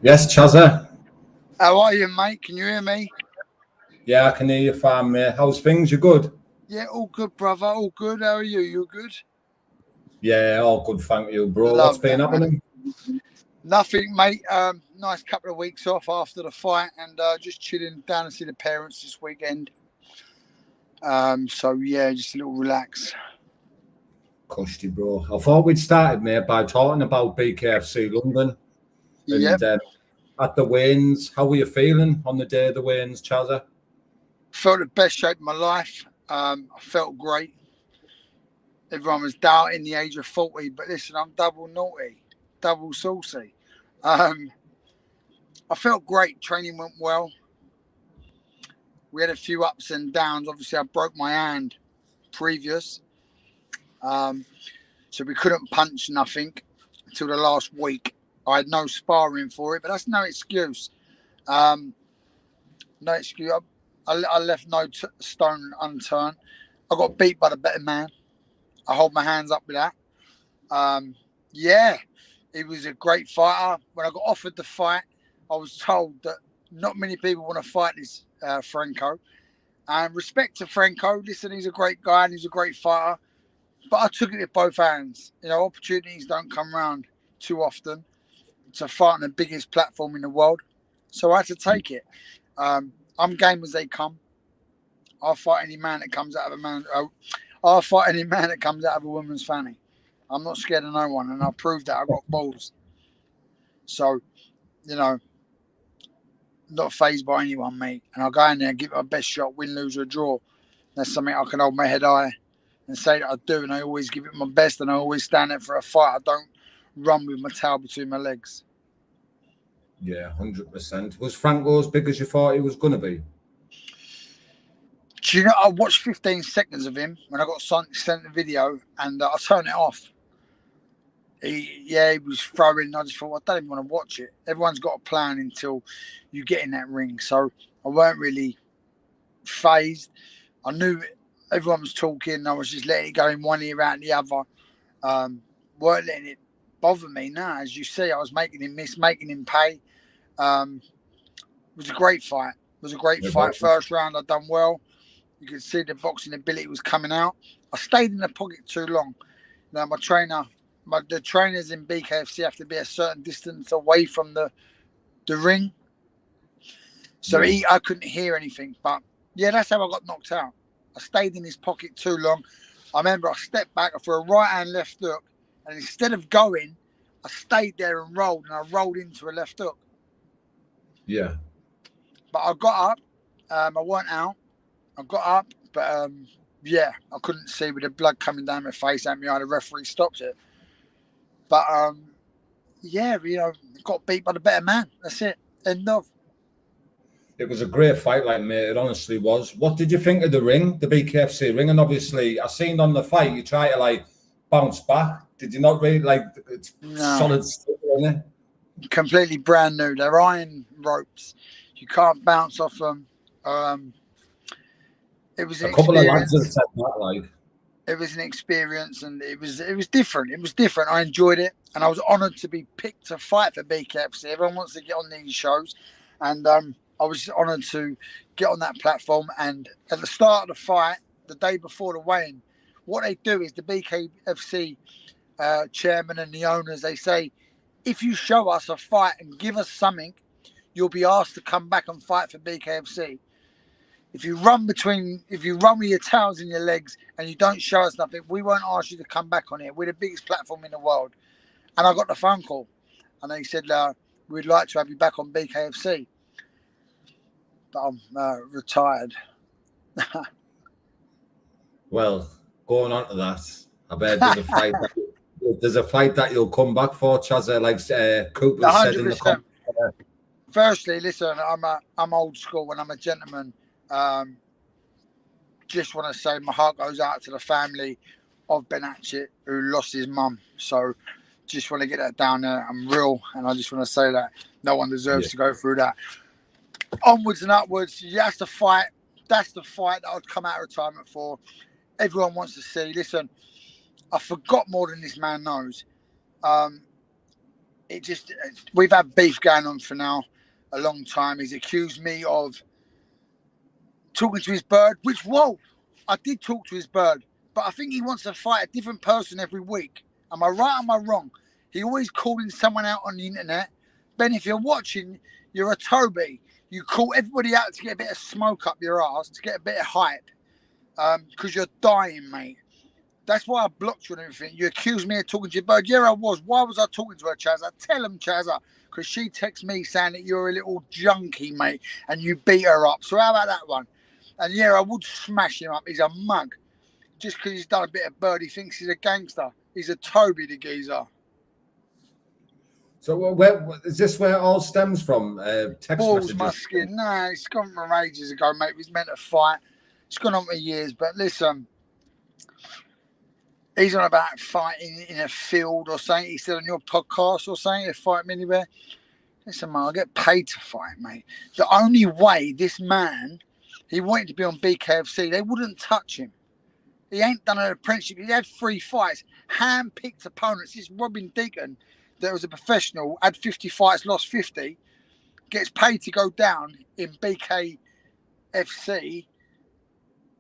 Yes, Chasa. How are you, mate? Can you hear me? Yeah, I can hear you fine, mate. How's things? You good? Yeah, all good, brother. All good. How are you? You good? Yeah, all good, thank you, bro. What's Love been that, man. happening? Nothing, mate. Nice couple of weeks off after the fight and just chilling down to see the parents this weekend. So yeah, just a little relax. Cushy, bro. I thought we'd started, mate, by talking about BKFC London Yep. and at the weigh-ins. How were you feeling on the day of the weigh-ins, Chasa? Felt the best shape of my life. I felt great. Everyone was doubting the age of 40, but listen, I'm double naughty, double saucy. I felt great. Training went well. We had a few ups and downs. Obviously, I broke my hand previous. So we couldn't punch nothing until the last week. I had no sparring for it, but that's no excuse. No excuse. I left no stone unturned. I got beat by the better man. I hold my hands up with that. Yeah, he was a great fighter. When I got offered the fight, I was told that not many people want to fight this Franco. And respect to Franco. Listen, he's a great guy and he's a great fighter. But I took it with both hands. You know, opportunities don't come around too often to fight on the biggest platform in the world. So I had to take it. I'm game as they come. I'll fight any man that comes out of a man. I'll fight any man that comes out of a woman's fanny. I'm not scared of no one, and I proved that. I got balls. So, you know, not fazed by anyone, mate. And I'll go in there and give it my best shot, win, lose, or draw. That's something I can hold my head high and say that I do, and I always give it my best, and I always stand there for a fight. I don't run with my tail between my legs. Yeah, 100%. Was Franco as big as you thought he was going to be? Do you know, I watched 15 seconds of him when I got sent the video, and I turned it off. He was throwing. I just thought, I don't even want to watch it. Everyone's got a plan until you get in that ring. So I weren't really phased. I knew everyone was talking. I was just letting it go in one ear out the other. Weren't letting it bother me. Now, as you see, I was making him miss, making him pay. It was a great fight. It was a great fight. First round, I done well. You could see the boxing ability was coming out. I stayed in the pocket too long. Now, the trainers in BKFC have to be a certain distance away from the ring. So I couldn't hear anything. But yeah, that's how I got knocked out. I stayed in his pocket too long. I remember I stepped back for a right hand left hook, and instead of going, I stayed there and rolled, and I rolled into a left hook. Yeah. But I got up. I weren't out. I got up, but yeah, I couldn't see with the blood coming down my face at me. The referee stopped it. But yeah, you know, got beat by the better man. That's it. End of. It was a great fight, like, mate. It honestly was. What did you think of the ring, the BKFC ring? And obviously, I seen on the fight you try to like bounce back. Did you not really like? It's solid steel, isn't it? Completely brand new. They're iron ropes. You can't bounce off them. It was a couple of lads have said that, like. It was an experience, and it was different. It was different. I enjoyed it, and I was honoured to be picked to fight for BKFC. Everyone wants to get on these shows, and I was honoured to get on that platform. And at the start of the fight, the day before the weigh-in, what they do is the BKFC chairman and the owners, they say, if you show us a fight and give us something, you'll be asked to come back and fight for BKFC. If you run with your tails in your legs and you don't show us nothing, we won't ask you to come back on it. We're the biggest platform in the world. And I got the phone call, and they said, we'd like to have you back on BKFC. But I'm retired. Well, going on to that, I bet there's a fight that you'll come back for, Chasa, like Cooper 100%. Said in the comments. Firstly, listen, I'm old school and I'm a gentleman. Just want to say my heart goes out to the family of Ben Hatchett, who lost his mum. So just want to get that down there. I'm real, and I just want to say that no one deserves to go through that. Onwards and upwards. That's the fight. That's the fight that I'd come out of retirement for. Everyone wants to see. Listen, I forgot more than this man knows. we've had beef going on for now a long time. He's accused me of talking to his bird, which, whoa, I did talk to his bird, but I think he wants to fight a different person every week. Am I right or am I wrong? He always calling someone out on the internet. Ben, if you're watching, you're a Toby. You call everybody out to get a bit of smoke up your ass, to get a bit of hype, because you're dying, mate. That's why I blocked you and everything. You accused me of talking to your bird. Yeah, I was. Why was I talking to her, Chasa? Tell him, Chasa, because she texted me saying that you're a little junkie, mate, and you beat her up. So how about that one? And yeah, I would smash him up. He's a mug. Just because he's done a bit of bird, he thinks he's a gangster. He's a Toby, the geezer. So where is this where it all stems from? Text Balls messages? musking. No, it's gone from ages ago, mate. He was meant to fight. It's gone on for years. But listen, he's on about fighting in a field or something. He said on your podcast or something, to fight me anywhere. Listen, man, I get paid to fight, mate. The only way this man, he wanted to be on BKFC, they wouldn't touch him. He ain't done an apprenticeship. He had 3 fights, hand-picked opponents. This Robin Deacon, that was a professional, had 50 fights, lost 50, gets paid to go down in BKFC,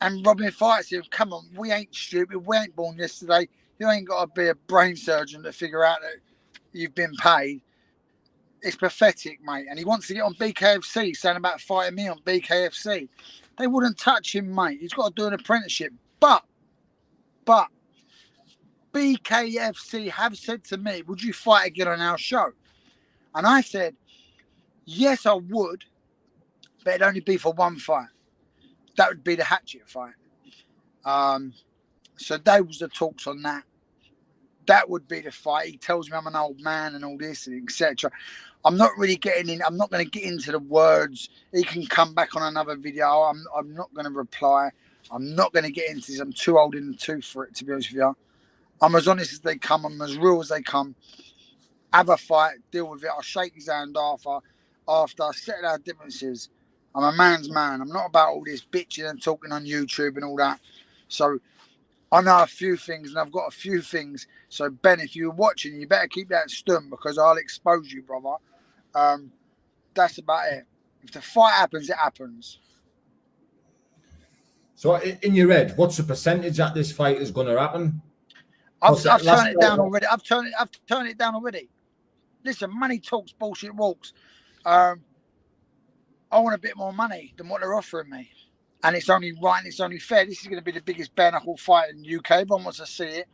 and Robin fights him. Come on, we ain't stupid. We ain't born yesterday. You ain't got to be a brain surgeon to figure out that you've been paid. It's pathetic, mate. And he wants to get on BKFC, saying about fighting me on BKFC. They wouldn't touch him, mate. He's got to do an apprenticeship. But BKFC have said to me, would you fight again on our show? And I said, yes, I would, but it'd only be for one fight. That would be the Hatchet fight. So there was the talks on that. That would be the fight. He tells me I'm an old man and all this, and etc. I'm not really getting in. I'm not going to get into the words. He can come back on another video. I'm not going to reply. I'm not going to get into this. I'm too old in the tooth for it, to be honest with you. I'm as honest as they come. I'm as real as they come. Have a fight. Deal with it. I'll shake his hand after. Settle our differences. I'm a man's man. I'm not about all this bitching and talking on YouTube and all that. So I know a few things and I've got a few things. So Ben, if you're watching, you better keep that stum because I'll expose you, brother. That's about it. If the fight happens, it happens. So in your head, what's the percentage that this fight is going to happen? I've turned it down already. I've turned it down already. Listen, money talks, bullshit walks. I want a bit more money than what they're offering me. And it's only right and it's only fair. This is going to be the biggest bare knuckle fight in the UK. Everyone wants to see it.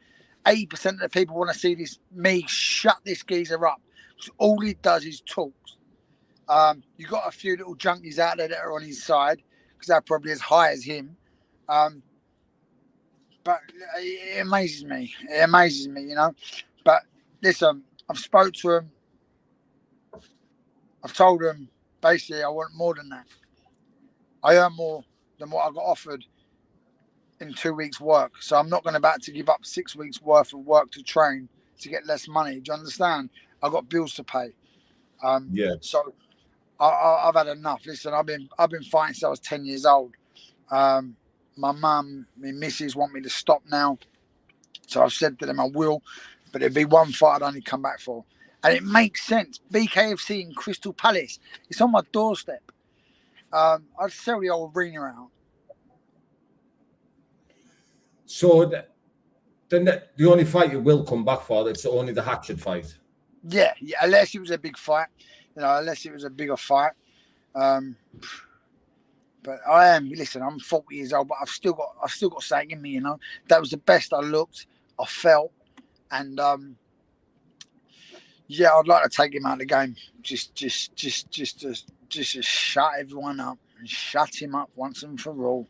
80% of the people want to see me shut this geezer up. So all he does is talks. You got a few little junkies out there that are on his side because they're probably as high as him. But it amazes me. It amazes me, you know. But listen, I've spoke to him. I've told him basically I want more than that. I earn more than what I got offered in 2 weeks' work. So I'm not going to give up 6 weeks' worth of work to train to get less money. Do you understand? I've got bills to pay. Yeah. So I've had enough. Listen, I've been fighting since I was 10 years old. My mum, my missus want me to stop now. So I've said to them I will, but it'll be one fight I'd only come back for. And it makes sense. BKFC in Crystal Palace. It's on my doorstep. I'd sell the old arena out. So then the only fight you will come back for, it's only the Hatchet fight. Yeah, unless it was a big fight. You know, unless it was a bigger fight. But listen, I'm 40 years old, but I've still got something in me, you know. That was the best I looked, I felt, and yeah, I'd like to take him out of the game. Just to shut everyone up and shut him up once and for all.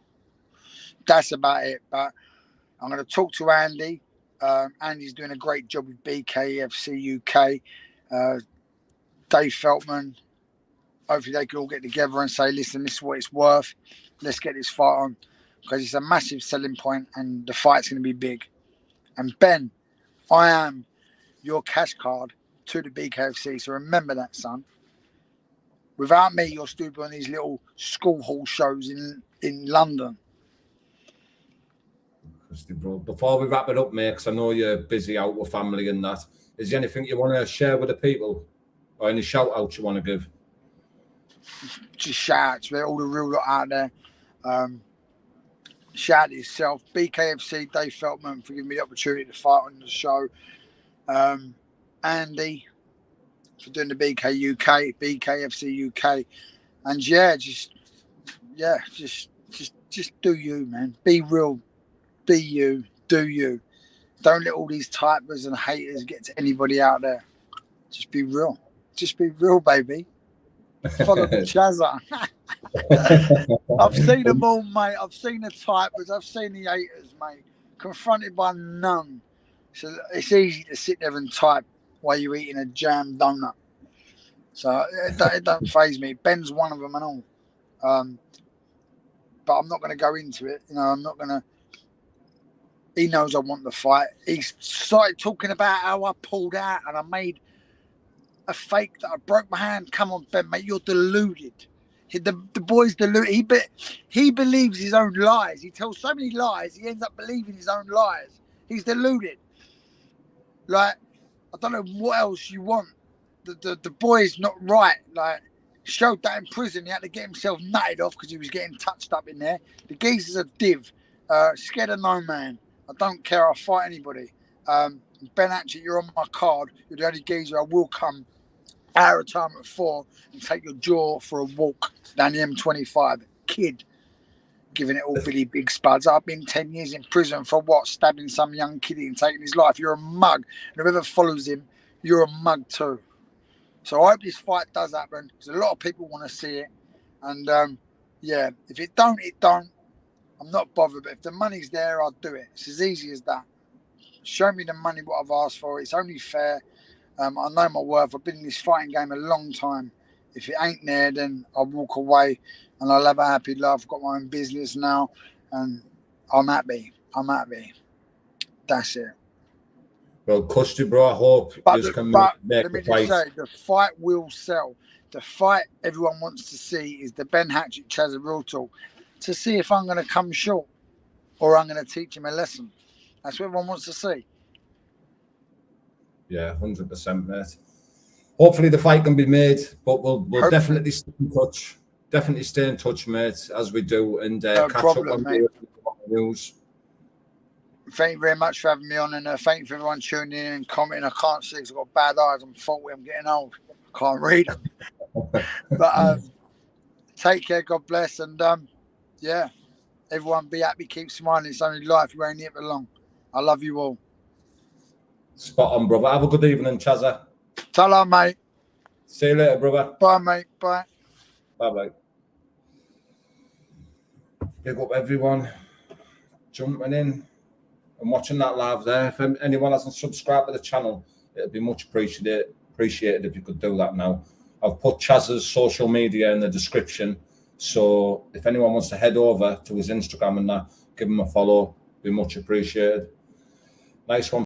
That's about it. But I'm going to talk to Andy. Andy's doing a great job with BKFC UK. Dave Feltman. Hopefully they can all get together and say, listen, this is what it's worth. Let's get this fight on. Because it's a massive selling point and the fight's going to be big. And Ben, I am your cash card to the BKFC. So remember that, son. Without me, you're still doing these little school hall shows in London. Before we wrap it up, mate, because I know you're busy out with family and that, Is there anything you want to share with the people, or any shout outs you want to give? Just shout out to all the real lot out there. Shout out to yourself, BKFC, Dave Feltman, for giving me the opportunity to fight on the show. Andy for doing the BKFC UK, and just do you, man. Be real, be you, do you. Don't let all these typers and haters get to anybody out there. Just be real. Just be real, baby. Follow the Chasa. I've seen them all, mate. I've seen the typers. I've seen the haters, mate. Confronted by none. So it's easy to sit there and type while you're eating a jam donut. So it don't faze me. Ben's one of them and all. But I'm not going to go into it. You know, I'm not going to. He knows I want the fight. He started talking about how I pulled out and I made a fake that I broke my hand. Come on, Ben, mate, you're deluded. The boy's deluded. He believes his own lies. He tells so many lies, he ends up believing his own lies. He's deluded. Like, I don't know what else you want. The boy's not right. Like, showed that in prison. He had to get himself nutted off because he was getting touched up in there. The geezer's a div. Scared of no man. I don't care. I'll fight anybody. Ben, actually, you're on my card. You're the only geezer I will come our retirement at 4 and take your jaw for a walk down the M25. Kid, giving it all Billy Big Spuds. I've been 10 years in prison for what? Stabbing some young kiddie and taking his life. You're a mug. And whoever follows him, you're a mug too. So I hope this fight does happen because a lot of people want to see it. And yeah, if it don't, it don't. I'm not bothered. But if the money's there, I'll do it. It's as easy as that. Show me the money, what I've asked for. It's only fair. I know my worth. I've been in this fighting game a long time. If it ain't there, then I'll walk away and I'll have a happy life. I've got my own business now and I'm happy. I'm happy. That's it. Well, Custy, bro, I hope you can make let me just say, the fight will sell. The fight everyone wants to see is the Ben Hatchett Chasa Real Talk, to see if I'm going to come short or I'm going to teach him a lesson. That's what everyone wants to see. Yeah, 100%, mate. Hopefully the fight can be made, but we'll definitely stay in touch. Definitely stay in touch, mate, as we do, and catch up on the news. Thank you very much for having me on, and thank you for everyone tuning in and commenting. I can't see because I've got bad eyes. I'm 40. I'm getting old. I can't read them. But take care. God bless. And yeah, everyone be happy. Keep smiling. It's only life. You ain't here for long. I love you all. Spot on, brother. Have a good evening, Chasa. Ta-ra, mate. See you later, brother. Bye, mate. Bye. Bye-bye. Big up everyone jumping in and watching that live there. If anyone hasn't subscribed to the channel, it'd be much appreciated if you could do that now. I've put Chasa's social media in the description, so if anyone wants to head over to his Instagram and that, give him a follow, be much appreciated. Nice one.